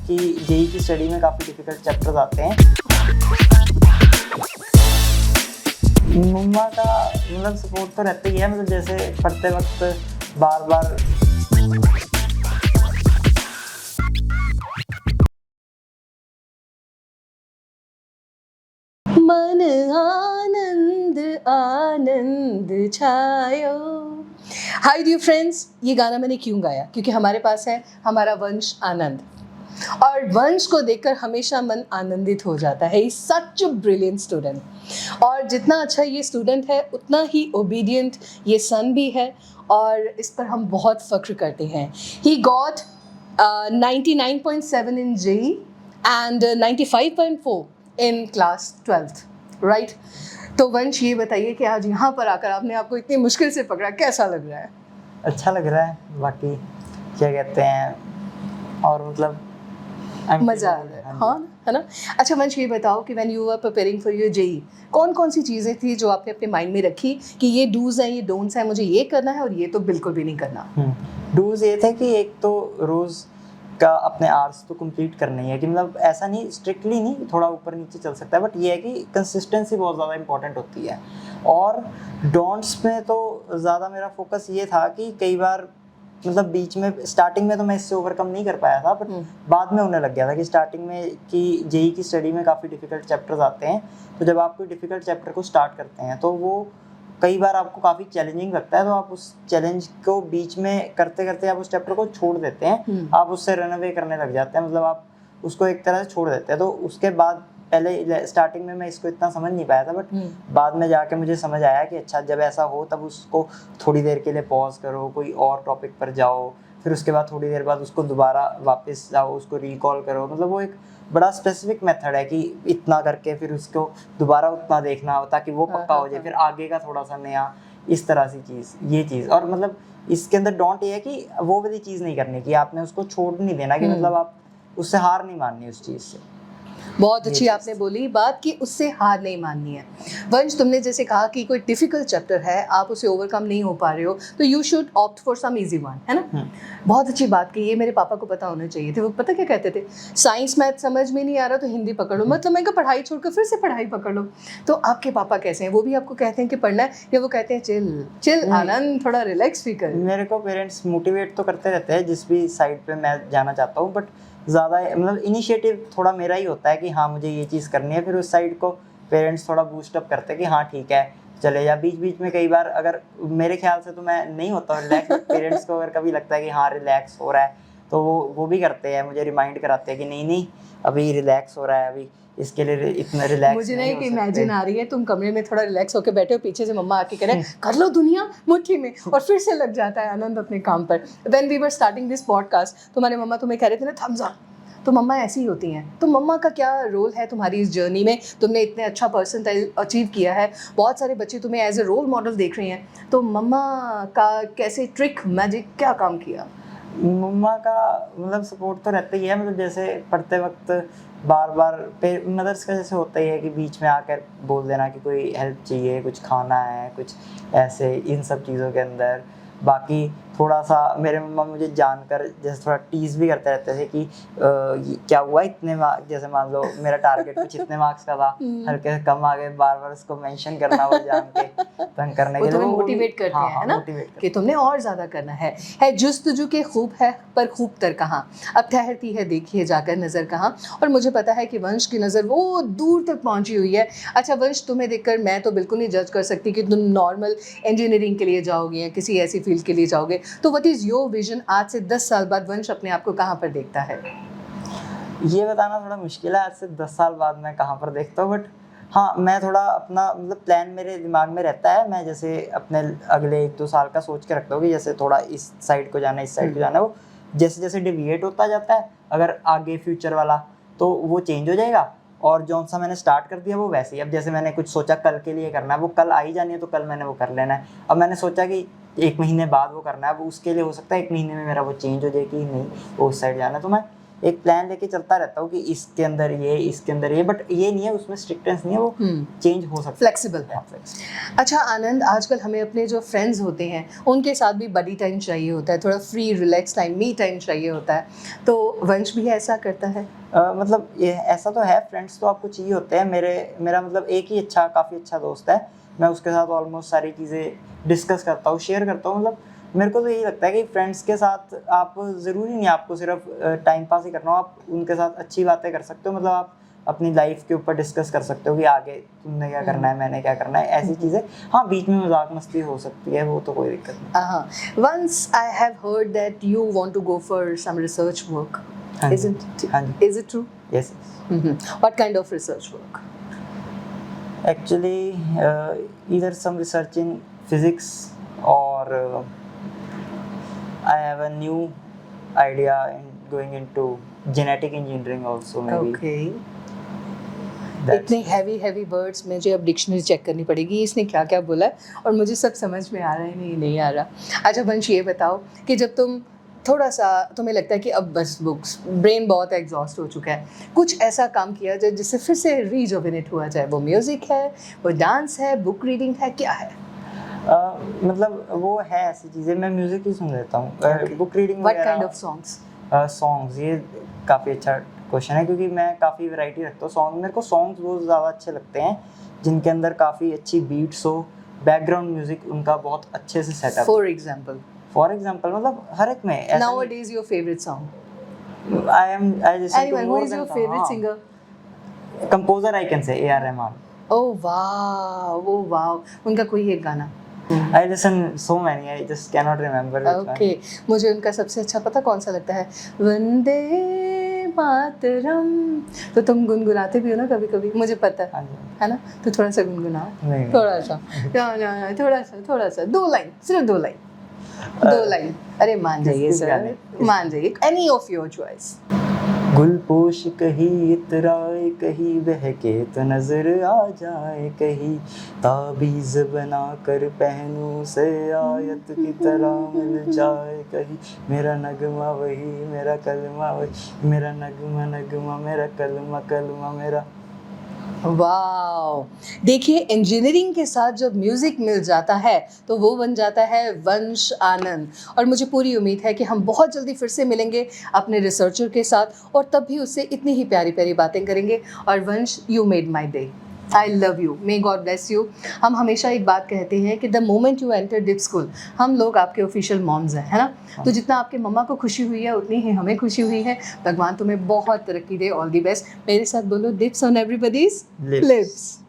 कि जेई की स्टडी में काफ़ी डिफ़िकल्ट चैप्टर्स आते हैं। मम्मा का मतलब सपोर्ट तो रहता ही है, मतलब जैसे पढ़ते वक्त बार-बार मन Anand Anand छायो। Hi dear friends, ये गाना मैंने क्यों गाया? क्योंकि हमारे पास है हमारा वंश आनंद, और वंश को देखकर हमेशा मन आनंदित हो जाता है। ही सच अ ब्रिलियंट स्टूडेंट, और जितना अच्छा ये स्टूडेंट है उतना ही ओबीडियंट ये सन भी है, और इस पर हम बहुत फख्र करते हैं। He got 99.7 in JEE and 95.4 in class 12th, right? तो वंश, ये बताइए कि आज यहाँ पर आकर आपने आपको इतनी मुश्किल से पकड़ा, कैसा लग रहा है? अच्छा लग रहा है, बाकी क्या कहते हैं, और मतलब मज़ा आ रहा है, हाँ, है ना? अच्छा वंश, ये बताओ कि when you are preparing for your JEE, कौन कौन सी चीज़ें थी जो आपने अपने माइंड में रखी कि ये डूज हैं, ये डोंट्स हैं, मुझे ये करना है और ये तो बिल्कुल भी नहीं करना? डूज ये थे कि एक तो रोज़ का अपने आवर्स तो कंप्लीट करना ही है, कि मतलब ऐसा नहीं, स्ट्रिक्टली नहीं, थोड़ा ऊपर नीचे चल सकता है, बट ये है कि कंसिस्टेंसी बहुत ज़्यादा इंपॉर्टेंट होती है। और डोंट्स में तो ज़्यादा मेरा फोकस ये था कि कई बार मतलब बीच में स्टार्टिंग में तो मैं इससे ओवरकम नहीं कर पाया था, बट बाद में होने लग गया था कि स्टार्टिंग में कि जेई की स्टडी में काफ़ी डिफ़िकल्ट चैप्टर्स आते हैं, तो जब आप कोई डिफ़िकल्ट चैप्टर को स्टार्ट करते हैं तो वो कई बार आपको काफ़ी चैलेंजिंग लगता है, तो आप उस चैलेंज को बीच में करते करते आप उस चैप्टर को छोड़ देते हैं, आप उससे रन अवे करने लग जाते हैं, मतलब आप उसको एक तरह से छोड़ देते हैं। तो उसके बाद पहले स्टार्टिंग में मैं इसको इतना समझ नहीं पाया था, बट बाद में जाके मुझे समझ आया कि अच्छा, जब ऐसा हो तब उसको थोड़ी देर के लिए पॉज करो, कोई और टॉपिक पर जाओ, फिर उसके बाद थोड़ी देर बाद उसको दोबारा वापस जाओ, उसको रिकॉल करो। मतलब वो एक बड़ा स्पेसिफिक मेथड है कि इतना करके फिर उसको दोबारा उतना देखना हो ताकि वो पक्का हो जाए, फिर आगे का थोड़ा सा नया, इस तरह से चीज़, ये चीज़। और मतलब इसके अंदर डोंट ये है कि वो वाली चीज़ नहीं करनी कि आपने उसको छोड़ नहीं देना, कि मतलब आप उससे हार नहीं माननी उस चीज़ से। बहुत अच्छी आपने बोली बात कि उससे हार नहीं माननी है। वंश, तुमने जैसे कहा कि कोई डिफिकल्ट चैप्टर है, आप उसे ओवरकम नहीं हो पा रहे हो, तो you should opt for some easy one, है ना? बहुत अच्छी बात की, ये मेरे पापा को पता होना चाहिए थे। वो पता क्या कहते थे? साइंस मैथ समझ में नहीं आ रहा तो हिंदी पकड़ लो। मतलब मैं कहा पढ़ाई छोड़कर फिर से पढ़ाई पकड़ लो। तो आपके पापा कैसे हैं? वो भी आपको कहते हैं कि पढ़ना है, या वो कहते हैं चिल चिल आनंद, थोड़ा रिलैक्स भी कर? मेरे को पेरेंट्स मोटिवेट तो करते रहते हैं जिस भी साइड पे मैं जाना चाहता हूँ, बट ज़्यादा मतलब इनिशिएटिव थोड़ा मेरा ही होता है कि हाँ मुझे ये चीज़ करनी है, फिर उस साइड को पेरेंट्स थोड़ा बूस्टअप करते हैं कि हाँ ठीक है चले जा। बीच बीच में कई बार अगर मेरे ख्याल से तो मैं नहीं होता हूँ रिलैक्स, बट पेरेंट्स को अगर कभी लगता है कि हाँ रिलैक्स हो रहा है तो वो भी करते हैं, मुझे रिमाइंड कराते हैं कि नहीं नहीं अभी रिलैक्स हो रहा है, अभी इसके लिए इतना रिलैक्स मुझे ना नहीं एक हो सकते। इमेजिन आ रही है, तुम कमरे में थोड़ा रिलैक्स होकर बैठे हो, पीछे से मम्मा आके कह रहे हैं कर लो दुनिया मुट्ठी में, और फिर से लग जाता है आनंद अपने काम पर। When we were starting this podcast, तुम्हारे मम्मा तुम्हें कह रहे थे ना थम्स अप, तो मम्मा ऐसी ही होती हैं। तो मम्मा का क्या रोल है तुम्हारी इस जर्नी में? तुमने इतने अच्छा परसेंटाइल अचीव किया है, बहुत सारे बच्चे तुम्हें एज ए रोल मॉडल देख रहे हैं, तो मम्मा का कैसे ट्रिक मैजिक क्या काम किया? मम्मा का मतलब सपोर्ट तो रहता ही है, मतलब जैसे पढ़ते वक्त बार-बार मदर्स का जैसे होता ही है कि बीच में आकर बोल देना कि कोई हेल्प चाहिए, कुछ खाना है, कुछ ऐसे इन सब चीज़ों के अंदर। बाकी थोड़ा-सा मेरे मम्मा मुझे जानकर जैसे थोड़ा टीज़ भी करते रहते थे कि ये क्या हुआ इतने मार्क्स, जैसे मान लो मेरा टारगेट कुछ इतने मार्क्स का था, हल्के से कम आ गए, बार-बार उसको मेंशन करना वो जान के तंग करने वो के लिए। तुम्हें वो भी मोटिवेट करते हाँ, हैं, हाँ, है ना? मोटिवेट करते कि तुमने और ज़्यादा करना है जुस्तजू के खूब है पर खूब तर कहाँ, अब ठहरती है देखिए जाकर नज़र कहाँ। और मुझे पता है कि वंश की नज़र वो दूर तक पहुंची हुई है। अच्छा वंश, तुम्हें देखकर मैं तो बिल्कुल नहीं जज कर सकती कि तुम नॉर्मल इंजीनियरिंग के लिए जाओगे या किसी ऐसी फील्ड के लिए जाओगे, तो व्हाट इज़ योर विजन? आज से 10 साल बाद वंश अपने आप को कहाँ पर देखता है? ये बताना थोड़ा मुश्किल है आज से 10 साल बाद मैं कहाँ पर देखता हूँ, बट हाँ, मैं थोड़ा अपना मतलब प्लान मेरे दिमाग में रहता है। मैं जैसे अपने अगले 1-2 साल का सोच के रखता हूँ कि जैसे थोड़ा इस साइड को जाना है, इस साइड को जाना है। वो जैसे-जैसे डेविएट होता जाता है, अगर आगे फ्यूचर वाला, तो वो चेंज हो जाएगा, और जौन-सा मैंने स्टार्ट कर दिया वो वैसे ही। अब जैसे मैंने कुछ सोचा कल के लिए करना है, वो कल आ ही जानी है, तो कल मैंने वो कर लेना है। अब मैंने सोचा कि 1 महीने बाद वो करना है, अब उसके लिए हो सकता है 1 महीने में मेरा वो चेंज हो जाए कि नहीं, वो उस साइड जाना है। तो मैं एक प्लान लेके चलता रहता हूँ कि इसके अंदर ये, इसके अंदर ये, बट ये नहीं है, उसमें स्ट्रिक्टनेस नहीं है, वो चेंज हो सकता है, फ्लेक्सिबल है। हाँ, flexible। अच्छा आनंद, आजकल हमें अपने जो फ्रेंड्स होते हैं उनके साथ भी बडी टाइम चाहिए होता है, थोड़ा free relax time, me time चाहिए होता है, तो वंश भी ऐसा करता है? मतलब ये ऐसा तो है, फ्रेंड्स तो आपको चाहिए होते हैं। मेरा मतलब एक ही काफ़ी अच्छा दोस्त है, मैं उसके साथ ऑलमोस्ट सारी चीज़ें डिस्कस करता हूँ, शेयर करता हूँ। मतलब मेरे को तो यही लगता है कि फ्रेंड्स के साथ आप ज़रूरी नहीं आपको सिर्फ टाइम पास ही करना हो, आप उनके साथ अच्छी बातें कर सकते हो। मतलब आप अपनी लाइफ के ऊपर डिस्कस कर सकते हो कि आगे तुमने क्या करना है, मैंने क्या करना है, ऐसी चीज़ें। हाँ, बीच में मजाक मस्ती हो सकती है, वो तो कोई दिक्कत नहीं। Once I have heard that you want to go for some research work. हाँ जी, हाँ जी, Is it true? Yes. What kind of research work? Actually, either some research in physics or I have a new idea in going into genetic engineering also maybe. Okay. That's इतने heavy words मुझे अब dictionary check करनी पड़ेगी, इसने क्या क्या बोला है और मुझे सब समझ में आ रहा है नहीं आ रहा। अच्छा वंश, ये बताओ कि जब तुम थोड़ा सा तुम्हें लगता है कि अब बस बुक्स, ब्रेन बहुत एग्जॉस्ट हो चुका है, कुछ ऐसा काम किया जाए जिससे फिर से रीजुवेनेट हुआ जाए, वो म्यूजिक है, वो डांस है, बुक रीडिंग है, क्या है? मतलब वो है ऐसी चीज़ें, मैं म्यूज़िक ही सुन लेता हूँ। Book reading what kind of songs? Songs, ये काफ़ी अच्छा क्वेश्चन है क्योंकि मैं काफ़ी वैरायटी रखता हूँ सॉन्ग। मेरे को सॉन्ग्स बहुत ज़्यादा अच्छे लगते हैं जिनके अंदर काफ़ी अच्छी बीट्स हो, बैकग्राउंड म्यूजिक उनका बहुत अच्छे से सेटअप। फॉर एग्जांपल मतलब हर एक में Nowadays your favorite song? I listen Anyone, to who more is than your favorite singer? composer, I can say A.R. Rahman. Oh wow, उनका कोई एक गाना? I listen so many, I just cannot remember which one. Okay, मुझे उनका सबसे अच्छा पता कौन सा लगता है? वंदे मातरम। तो तुम गुनगुनाते भी हो ना कभी कभी, मुझे पता हाँ जी। है ना? तो थोड़ा सा गुनगुनाओ, नहीं। थोड़ा सा ना, थोड़ा सा 2 लाइन, सिर्फ 2 लाइन, 2 लाइन। अरे मान जाइए किस सर, गाने? मान जाइए, एनी ऑफ योर चॉइस। गुलपोश कहीं इतराए, कहीं बहके तो नजर आ जाए, कहीं ताबीज बना कर पहनूं से आयत की तरह मिल जाए, कहीं मेरा नगमा वही मेरा कलमा वही, मेरा नगमा नगमा मेरा कलमा कलमा मेरा। वाओ, देखिए इंजीनियरिंग के साथ जब म्यूजिक मिल जाता है तो वो बन जाता है वंश आनंद। और मुझे पूरी उम्मीद है कि हम बहुत जल्दी फिर से मिलेंगे अपने रिसर्चर के साथ और तब भी उससे इतनी ही प्यारी प्यारी बातें करेंगे। और Vansh, you made my day, I love you, may God bless you. हम हमेशा एक बात कहते हैं कि the moment you enter DIP school, हम लोग आपके ऑफिशियल मॉम्स हैं, है ना? तो जितना आपके मम्मा को खुशी हुई है उतनी ही हमें खुशी हुई है। भगवान तुम्हें बहुत तरक्की दे, ऑल दी बेस्ट। मेरे साथ बोलो, डिप्स ऑन एवरीबॉडीज लिप्स।